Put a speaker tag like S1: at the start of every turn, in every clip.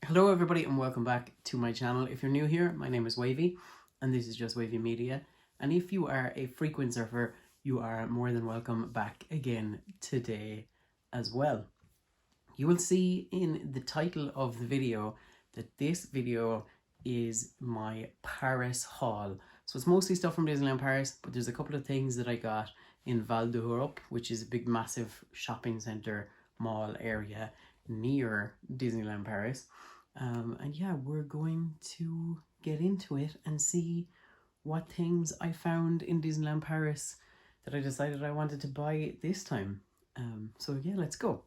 S1: Hello everybody and welcome back to my channel. If you're new here, my name is Wavey and this is just Wavey Media. And if you are a frequent surfer, you are more than welcome back again today as well. You will see in the title of the video that this video is my Paris haul. So it's mostly stuff from Disneyland Paris, but there's a couple of things that I got in Val d'Europe, which is a big massive shopping centre mall area near Disneyland Paris. And yeah, we're going to get into it and see what things I found in Disneyland Paris that I decided I wanted to buy this time. So yeah, let's go.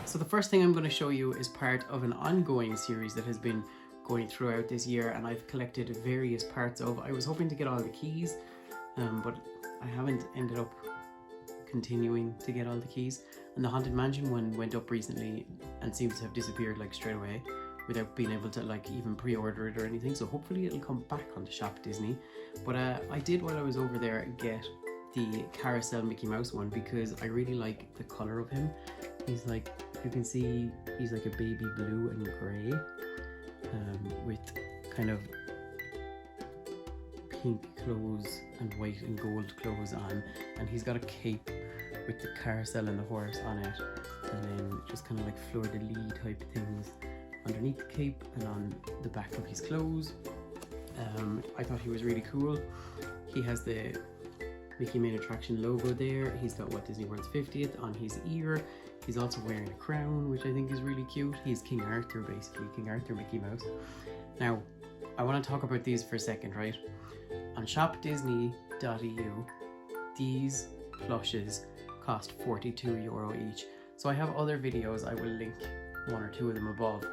S1: So the first thing I'm going to show you is part of an ongoing series that has been going throughout this year and I've collected various parts of. I was hoping to get all the keys, but I haven't ended up continuing to get all the keys. And the Haunted Mansion one went up recently and seems to have disappeared like straight away without being able to like even pre-order it or anything. So hopefully it'll come back onto Shop Disney. But I did, while I was over there, get the Carousel Mickey Mouse one because I really like the colour of him. He's like, you can see he's like a baby blue and grey with kind of pink clothes and white and gold clothes on, and he's got a cape with the carousel and the horse on it, and then just kind of like fleur-de-lis type things underneath the cape and on the back of his clothes. I thought he was really cool. He has the Mickey Main Attraction logo there. He's got Walt Disney World's 50th on his ear. He's also wearing a crown, which I think is really cute. He's King Arthur, basically, King Arthur Mickey Mouse. Now, I want to talk about these for a second, right? On shopdisney.eu, these plushes cost €42 each. So I have other videos, I will link one or two of them above,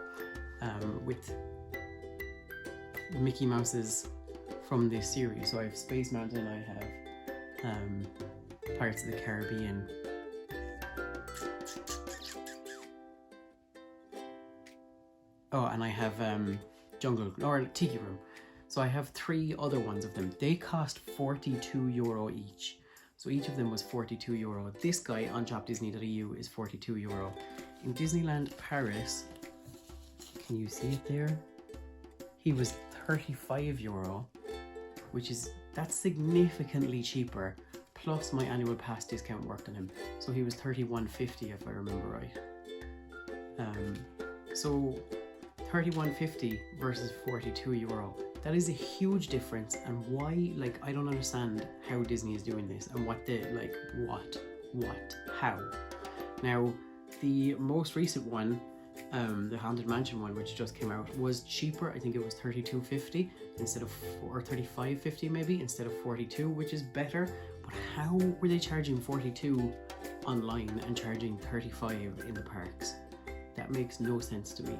S1: with Mickey Mouses from this series. So I have Space Mountain, I have Pirates of the Caribbean, oh, and I have Jungle or Tiki Room. So I have three other ones of them. They cost €42 each. So each of them was €42. This guy on shopdisney.eu is €42. In Disneyland Paris, can you see it there? He was €35, that's significantly cheaper. Plus my annual pass discount worked on him. So he was $31.50 if I remember right. So $31.50 versus €42. That is a huge difference, and why, like, I don't understand how Disney is doing this and what the, like, how. Now, the most recent one, the Haunted Mansion one, which just came out, was cheaper. I think it was $32.50 instead of, or $35.50 maybe, instead of $42, which is better. But how were they charging $42 online and charging $35 in the parks? That makes no sense to me.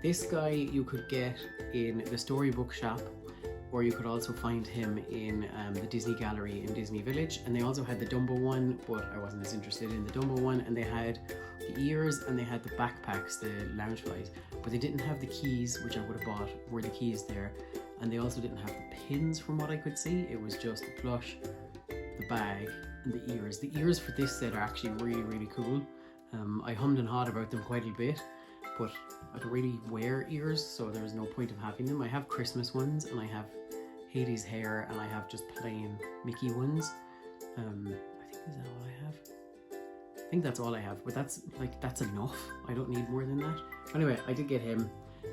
S1: This guy you could get in the Storybook shop, or you could also find him in the Disney Gallery in Disney Village. And they also had the Dumbo one, but I wasn't as interested in the Dumbo one. And they had the ears and they had the backpacks, the Loungeflies, but they didn't have the keys, which I would have bought were the keys there. And they also didn't have the pins from what I could see. It was just the plush, the bag, and the ears. The ears for this set are actually really, really cool. I hummed and hawed about them quite a bit, but I don't really wear ears, so there was no point of having them. I have Christmas ones, and I have Hades hair, and I have just plain Mickey ones. I think, is that all I have? I think that's all I have, but that's enough. I don't need more than that. Anyway, I did get him.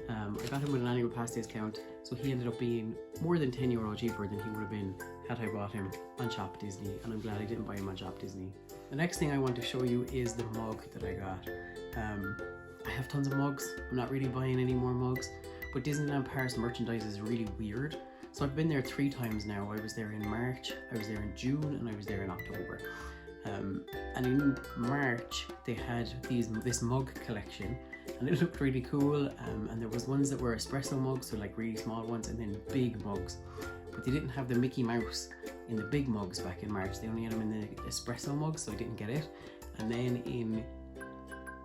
S1: I got him with an annual pass discount, so he ended up being more than €10 cheaper than he would have been had I bought him on Shop Disney, and I'm glad I didn't buy him on Shop Disney. The next thing I want to show you is the mug that I got. I have tons of mugs. I'm not really buying any more mugs, but Disneyland Paris merchandise is really weird. So I've been there 3 times now. I was there in March, I was there in June, and I was there in October. And in March they had this mug collection, and it looked really cool. And there was ones that were espresso mugs, so like really small ones, and then big mugs. But they didn't have the Mickey Mouse in the big mugs back in March. They only had them in the espresso mugs, so I didn't get it. And then in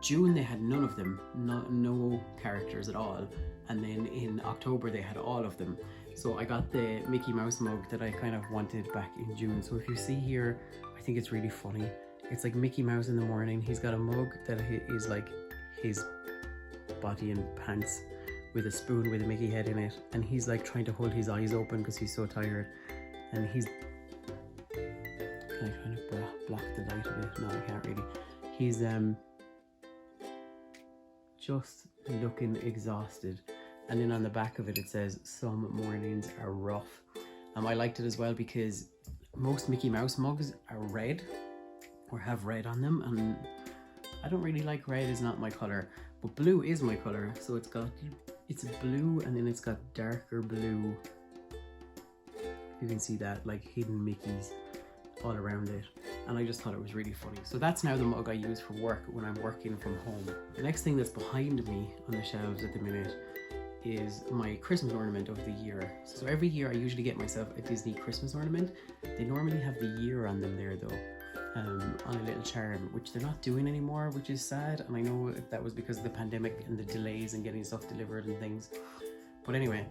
S1: June they had none of them, no characters at all. And then in October they had all of them. So I got the Mickey Mouse mug that I kind of wanted back in June. So if you see here, I think it's really funny. It's like Mickey Mouse in the morning. He's got a mug that is like his body and pants with a spoon with a Mickey head in it, and he's like trying to hold his eyes open because he's so tired, and he's, can I kind of block the light a bit? No, I can't really. He's just looking exhausted, and then on the back of it it says some mornings are rough. I liked it as well because most Mickey Mouse mugs are red or have red on them, and I don't really like red, is not my color, but blue is my color. So it's blue, and then it's got darker blue, you can see that, like hidden Mickeys all around it, and I just thought it was really funny. So that's now the mug I use for work when I'm working from home. The next thing that's behind me on the shelves at the minute is my Christmas ornament of the year. So every year I usually get myself a Disney Christmas ornament. They normally have the year on them there though, on a little charm, which they're not doing anymore, which is sad. And I know that was because of the pandemic and the delays in getting stuff delivered and things. But anyway,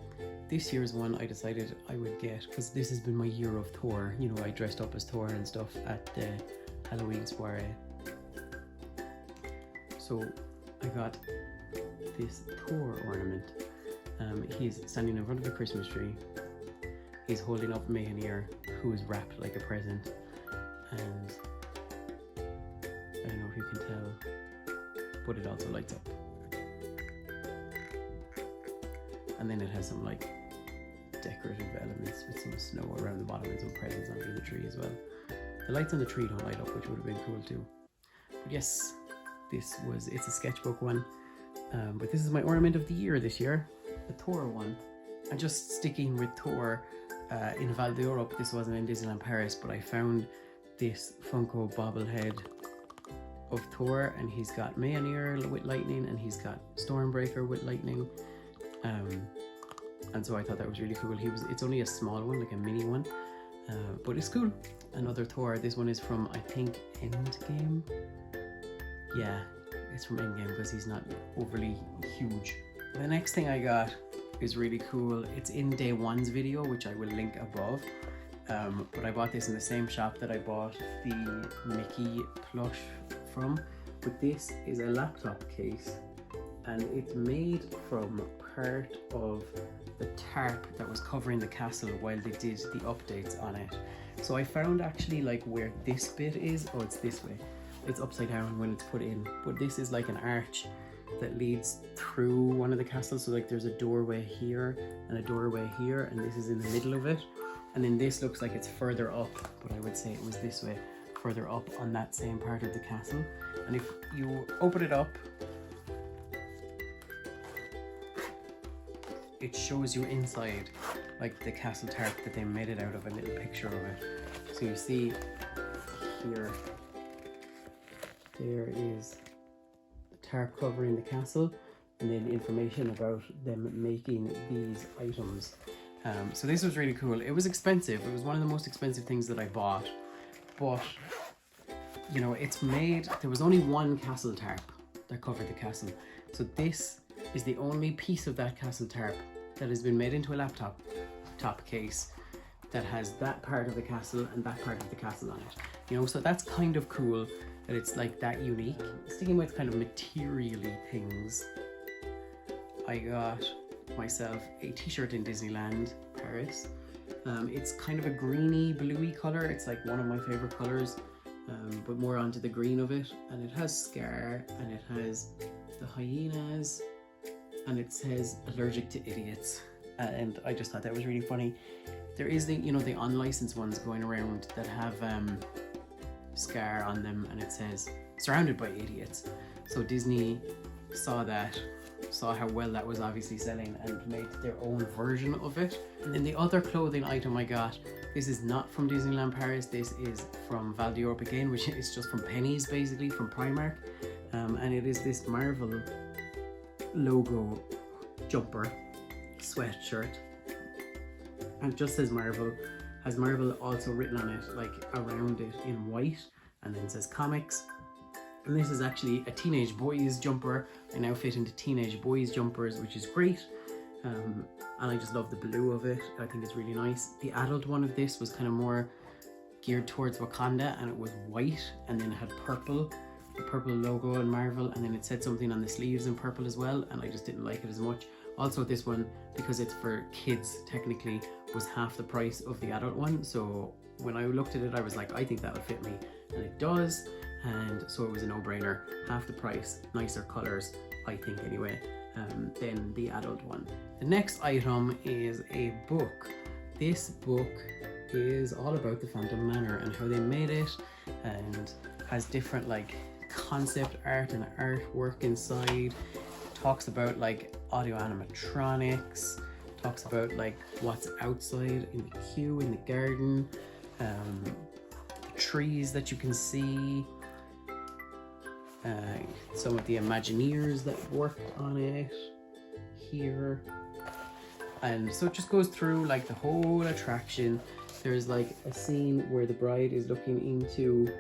S1: this year's one I decided I would get, because this has been my year of Thor. You know, I dressed up as Thor and stuff at the Halloween soiree. So I got this Thor ornament. He's standing in front of a Christmas tree. He's holding up Mayonnaise, who is wrapped like a present. And I don't know if you can tell, but it also lights up. And then it has some like decorative elements with some snow around the bottom and some presents under the tree as well. The lights on the tree don't light up, which would have been cool too. But yes, it's a sketchbook one. But this is my ornament of the year this year, the Thor one. And just sticking with Thor, in Val d'Europe, this wasn't in Disneyland Paris, but I found this Funko bobblehead of Thor, and he's got Mayonnaise with lightning, and he's got Stormbreaker with lightning. And so I thought that was really cool. It's only a small one, like a mini one, but it's cool. Another Thor. This one is from, I think, Endgame. Yeah, it's from Endgame because he's not overly huge. The next thing I got is really cool. It's in day one's video, which I will link above. But I bought this in the same shop that I bought the Mickey plush from. But this is a laptop case, and it's made from part of the tarp that was covering the castle while they did the updates on it. So I found actually like where this bit is. Oh, it's this way. It's upside down when it's put in, but this is like an arch that leads through one of the castles. So like there's a doorway here and a doorway here, and this is in the middle of it. And then this looks like it's further up, but I would say it was this way, further up on that same part of the castle. And if you open it up, it shows you inside, like the castle tarp that they made it out of, a little picture of it. So you see here, there is the tarp covering the castle, and then information about them making these items. So this was really cool. It was expensive. It was one of the most expensive things that I bought, but you know, it's made, there was only one castle tarp that covered the castle. So this is the only piece of that castle tarp that has been made into a laptop top case that has that part of the castle and that part of the castle on it. You know, so that's kind of cool that it's like that unique. Sticking with kind of materially things, I got myself a t-shirt in Disneyland Paris. It's kind of a greeny bluey color. It's like one of my favorite colors, but more onto the green of it. And it has Scar, and it has the hyenas, and it says allergic to idiots. And I just thought that was really funny. There is the, you know, the unlicensed ones going around that have Scar on them, and it says surrounded by idiots. So Disney saw that, saw how well that was obviously selling, and made their own version of it. And then the other clothing item I got, this is not from Disneyland Paris, this is from Val d'Europe again, which is just from Pennies, basically, from Primark. And it is this Marvel logo jumper sweatshirt, and it just says Marvel, has Marvel also written on it, like around it in white, and then it says comics. And this is actually a teenage boys jumper. I now fit into teenage boys jumpers, which is great. And I just love the blue of it. I think it's really nice. The adult one of this was kind of more geared towards Wakanda, and it was white, and then it had purple the purple logo in Marvel, and then it said something on the sleeves in purple as well, and I just didn't like it as much. Also this one, because it's for kids technically, was half the price of the adult one, so when I looked at it I was like, I think that'll fit me, and it does, and so it was a no-brainer. Half the price, nicer colours, I think anyway, than the adult one. The next item is a book. This book is all about the Phantom Manor and how they made it, and has different like concept art and artwork inside. Talks about like audio animatronics, talks about like what's outside in the queue in the garden, the trees that you can see, some of the Imagineers that worked on it here. And so it just goes through like the whole attraction. There's like a scene where the bride is looking into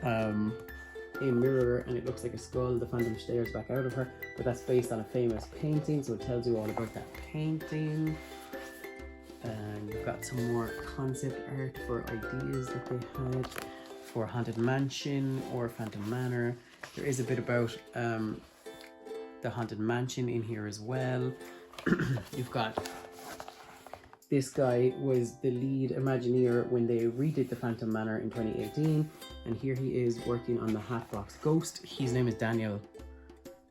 S1: a mirror and it looks like a skull. The Phantom stares back out of her, but that's based on a famous painting, so it tells you all about that painting. And you've got some more concept art for ideas that they had for Haunted Mansion or Phantom Manor. There is a bit about the Haunted Mansion in here as well. You've got, this guy was the lead Imagineer when they redid the Phantom Manor in 2018, and here he is working on the Hatbox Ghost. His name is Daniel,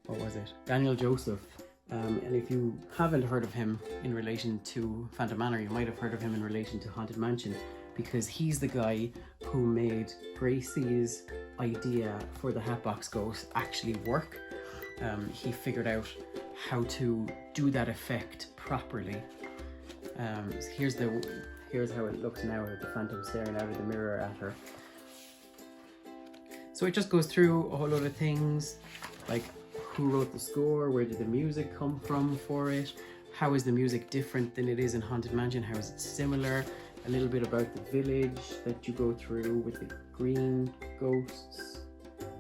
S1: what was it? Daniel Joseph. And if you haven't heard of him in relation to Phantom Manor, you might have heard of him in relation to Haunted Mansion, because he's the guy who made Gracie's idea for the Hatbox Ghost actually work. He figured out how to do that effect properly. So here's how it looks now with the Phantom staring out of the mirror at her. So it just goes through a whole lot of things, like who wrote the score, where did the music come from for it, how is the music different than it is in Haunted Mansion, how is it similar, a little bit about the village that you go through with the green ghosts.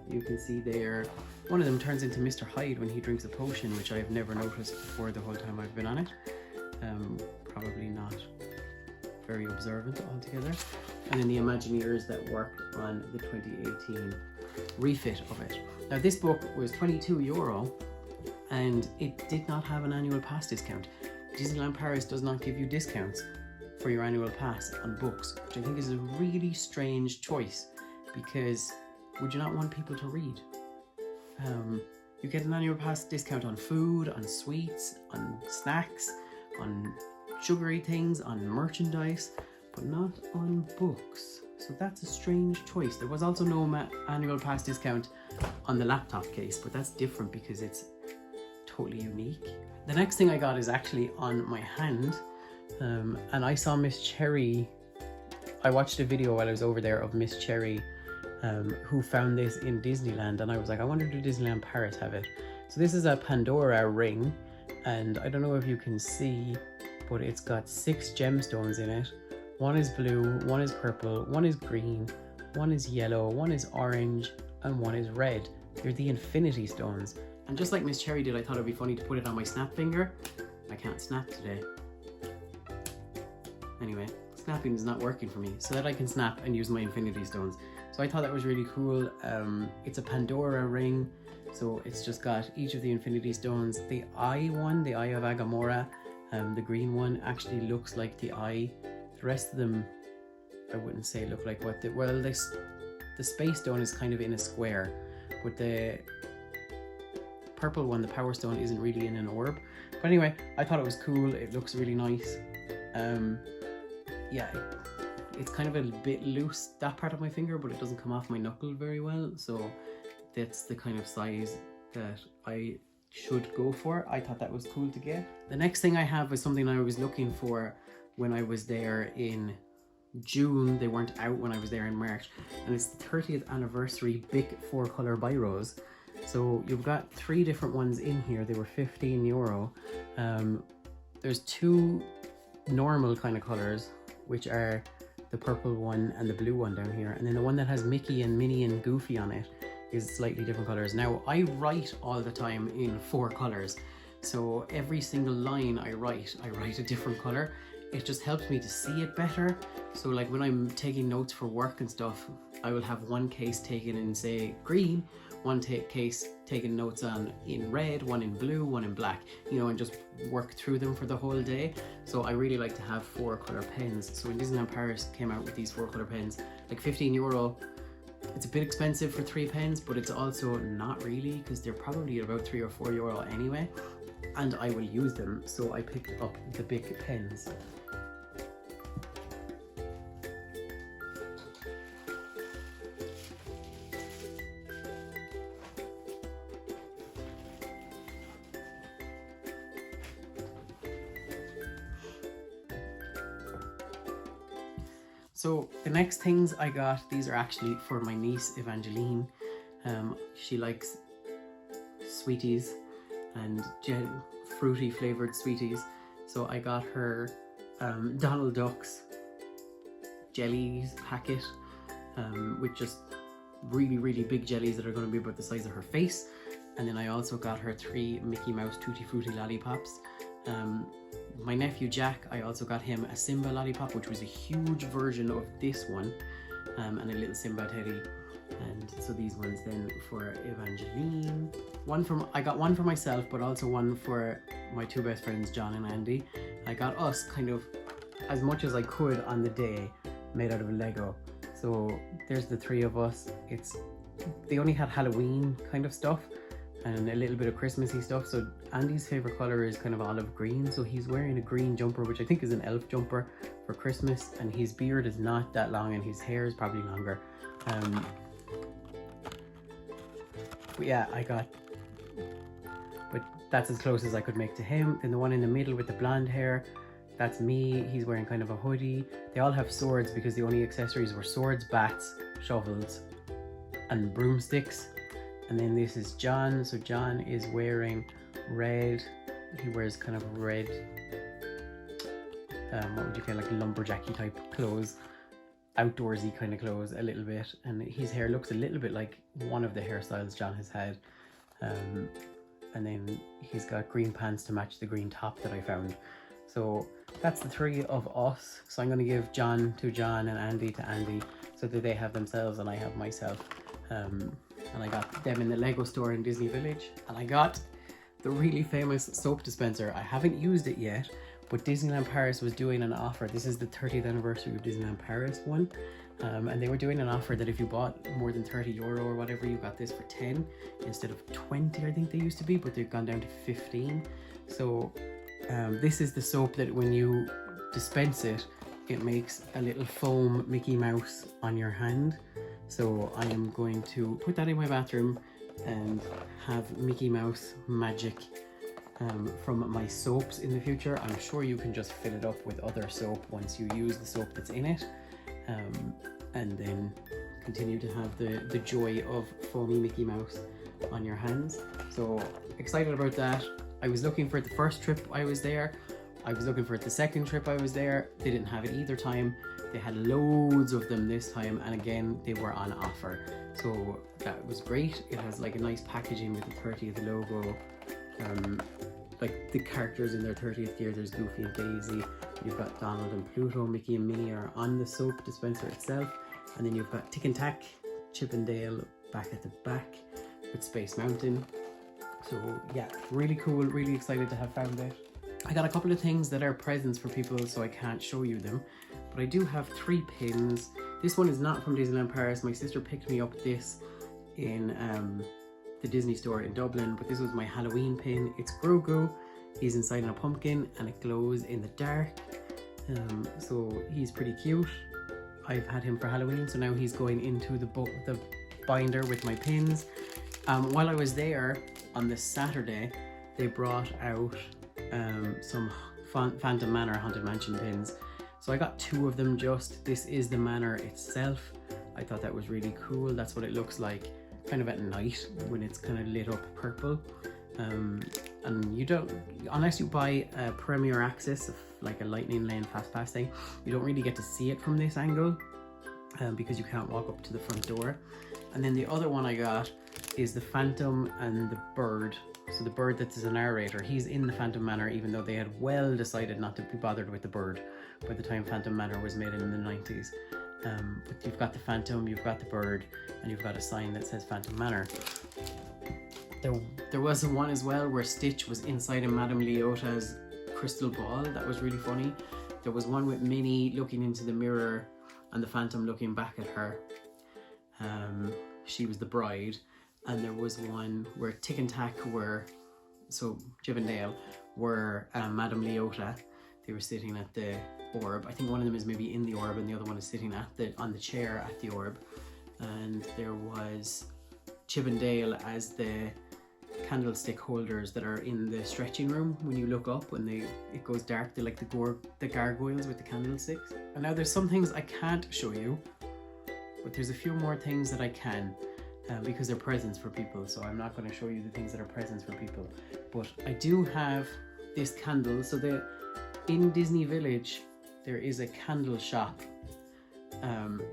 S1: You can see there, one of them turns into Mr. Hyde when he drinks a potion, which I've never noticed before the whole time I've been on it. Probably not very observant altogether. And then the Imagineers that worked on the 2018 refit of it. Now this book was €22 and it did not have an annual pass discount. Disneyland Paris does not give you discounts for your annual pass on books, which I think is a really strange choice, because would you not want people to read? You get an annual pass discount on food, on sweets, on snacks, on sugary things, on merchandise, but not on books. So that's a strange choice. There was also no annual pass discount on the laptop case, but that's different because it's totally unique. The next thing I got is actually on my hand, and I saw Miss Cherry. I watched a video while I was over there of Miss Cherry, who found this in Disneyland, and I was like, I wonder, do Disneyland Paris have it? So this is a Pandora ring, and I don't know if you can see, but it's got 6 gemstones in it. One is blue, one is purple, one is green, one is yellow, one is orange, and one is red. They're the Infinity Stones. And just like Miss Cherry did, I thought it'd be funny to put it on my snap finger. I can't snap today. Anyway, snapping is not working for me, so that I can snap and use my Infinity Stones. So I thought that was really cool. It's a Pandora ring, so it's just got each of the Infinity Stones. The eye one, the Eye of Agamora, the green one actually looks like the eye. The rest of them, I wouldn't say look like what the Space Stone is kind of in a square, but the purple one, the Power Stone, isn't really in an orb. But anyway, I thought it was cool. It looks really nice. Yeah, it's kind of a bit loose, that part of my finger, but it doesn't come off my knuckle very well. So that's the kind of size that I should go for. I thought that was cool to get. The next thing I have is something I was looking for when I was there in June. They weren't out when I was there in March, and it's the 30th anniversary Bic 4-color biros. So you've got 3 different ones in here. They were €15. There's 2 normal kind of colors, which are the purple one and the blue one down here, and then the one that has Mickey and Minnie and Goofy on it is slightly different colors. Now I write all the time in 4 colors, so every single line I write a different color. It just helps me to see it better. So like when I'm taking notes for work and stuff, I will have one case taken in say green, one case taking notes on in red, one in blue, one in black, you know, and just work through them for the whole day. So I really like to have 4 color pens. So when Disneyland Paris came out with these 4 color pens, like €15, it's a bit expensive for 3 pens, but it's also not really, because they're probably about €3 or €4 anyway, and I will use them. So I picked up the big pens. So the next things I got, these are actually for my niece Evangeline. She likes sweeties and fruity flavored sweeties. So I got her Donald Duck's jellies packet with just really big jellies that are going to be about the size of her face. And then I also got her 3 Mickey Mouse Tutti Frutti lollipops. My nephew Jack, I also got him a Simba lollipop, which was a huge version of this one, and a little Simba teddy. And so these ones then for Evangeline. I got one for myself, but also one for my 2 best friends, John and Andy. I got us kind of as much as I could on the day, made out of Lego. So there's the 3 of us. They only had Halloween kind of stuff and a little bit of Christmassy stuff. So Andy's favorite color is kind of olive green, so he's wearing a green jumper, which I think is an elf jumper for Christmas, and his beard is not that long and his hair is probably longer. But yeah, but that's as close as I could make to him. Then the one in the middle with the blonde hair, that's me. He's wearing kind of a hoodie. They all have swords because the only accessories were swords, bats, shovels, and broomsticks. And then this is John. So John is wearing red. He wears kind of red, what would you call, like lumberjacky type clothes, outdoorsy kind of clothes a little bit. And his hair looks a little bit like one of the hairstyles John has had. And then he's got green pants to match the green top that I found. So that's the 3 of us. So I'm going to give John to John and Andy to Andy, so that they have themselves and I have myself. And I got them in the Lego store in Disney Village. And I got the really famous soap dispenser. I haven't used it yet, but Disneyland Paris was doing an offer. This is the 30th anniversary of Disneyland Paris one. And they were doing an offer that if you bought more than €30 or whatever, you got this for 10 instead of 20, I think they used to be, but they've gone down to 15. So this is the soap that when you dispense it, it makes a little foam Mickey Mouse on your hand. So I am going to put that in my bathroom and have Mickey Mouse magic from my soaps in the future. I'm sure you can just fill it up with other soap once you use the soap that's in it, and then continue to have the joy of foamy Mickey Mouse on your hands. So excited about that. I was looking for it the first trip I was there. I was looking for it the second trip I was there. They didn't have it either time. They had loads of them this time, and again they were on offer, so that was great. It has like a nice packaging with the 30th logo, like the characters in their 30th year. There's Goofy and Daisy, you've got Donald and Pluto, Mickey and Minnie are on the soap dispenser itself, and then you've got Tick and Tack, Chip and Dale back at the back with Space Mountain. So yeah, really cool, really excited to have found it. I got a couple of things that are presents for people, so I can't show you them, but I do have 3 pins. This one is not from Disneyland Paris. My sister picked me up this in the Disney store in Dublin, but this was my Halloween pin. It's Grogu. He's inside in a pumpkin and it glows in the dark. So he's pretty cute. I've had him for Halloween, so now he's going into the binder with my pins. While I was there on the Saturday, they brought out some Phantom Manor Haunted Mansion pins. So I got 2 of them just. This is the manor itself. I thought that was really cool. That's what it looks like kind of at night when it's kind of lit up purple. And you don't, unless you buy a Premier Access, like a Lightning Lane Fast Pass thing, you don't really get to see it from this angle because you can't walk up to the front door. And then the other one I got is the Phantom and the Bird. So the bird that's the narrator, he's in the Phantom Manor, even though they had well decided not to be bothered with the bird by the time Phantom Manor was made in the 90s. But you've got the Phantom, you've got the bird, and you've got a sign that says Phantom Manor. There was one as well where Stitch was inside of Madame Leota's crystal ball. That was really funny. There was one with Minnie looking into the mirror and the Phantom looking back at her. She was the bride. And there was one where Tick and Tack were, so Jib and Dale were Madame Leota. They were sitting at the orb. I think one of them is maybe in the orb and the other one is sitting on the chair at the orb. And there was Chip and Dale as the candlestick holders that are in the stretching room. When you look up, when it goes dark, they're like the gargoyles with the candlesticks. And now there's some things I can't show you, but there's a few more things that I can. Because they're presents for people, so I'm not going to show you the things that are presents for people. But I do have this candle. So in Disney Village there is a candle shop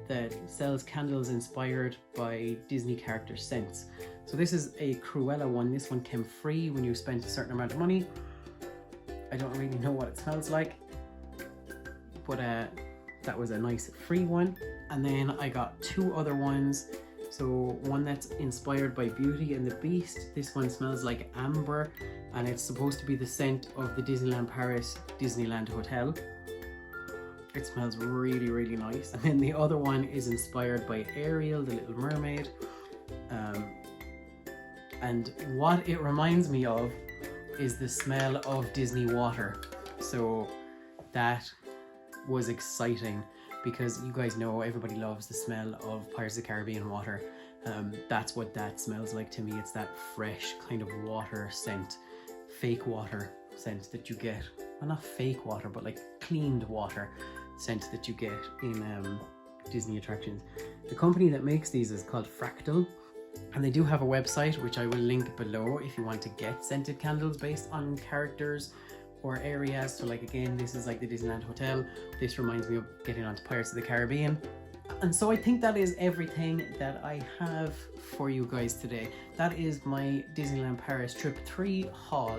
S1: that sells candles inspired by Disney character scents. So this is a Cruella one. This one came free when you spent a certain amount of money. I don't really know what it smells like, but that was a nice free one. And then I got two other ones. So one that's inspired by Beauty and the Beast. This one smells like amber and it's supposed to be the scent of the Disneyland Paris Disneyland Hotel. It smells really, really nice. And then the other one is inspired by Ariel, the Little Mermaid. And what it reminds me of is the smell of Disney water. So that was exciting, because you guys know everybody loves the smell of Pirates of the Caribbean water. That's what that smells like to me. It's that fresh kind of water scent, fake water scent that you get. Well, not fake water, but like cleaned water scent that you get in Disney attractions. The company that makes these is called Fractal, and they do have a website which I will link below if you want to get scented candles based on characters or areas. So like, again, this is like the Disneyland Hotel. This reminds me of getting onto Pirates of the Caribbean. And so I think that is everything that I have for you guys today. That is my Disneyland Paris Trip 3 haul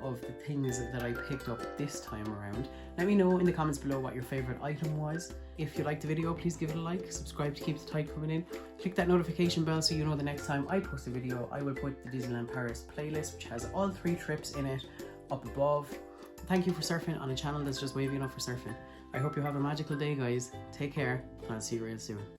S1: of the things that I picked up this time around. Let me know in the comments below what your favorite item was. If you liked the video, please give it a like, subscribe to keep the tide coming in. Click that notification bell so you know the next time I post a video. I will put the Disneyland Paris playlist, which has all 3 trips in it, up above. Thank you for surfing on a channel that's just wavy enough for surfing. I hope you have a magical day, guys. Take care, and I'll see you real soon.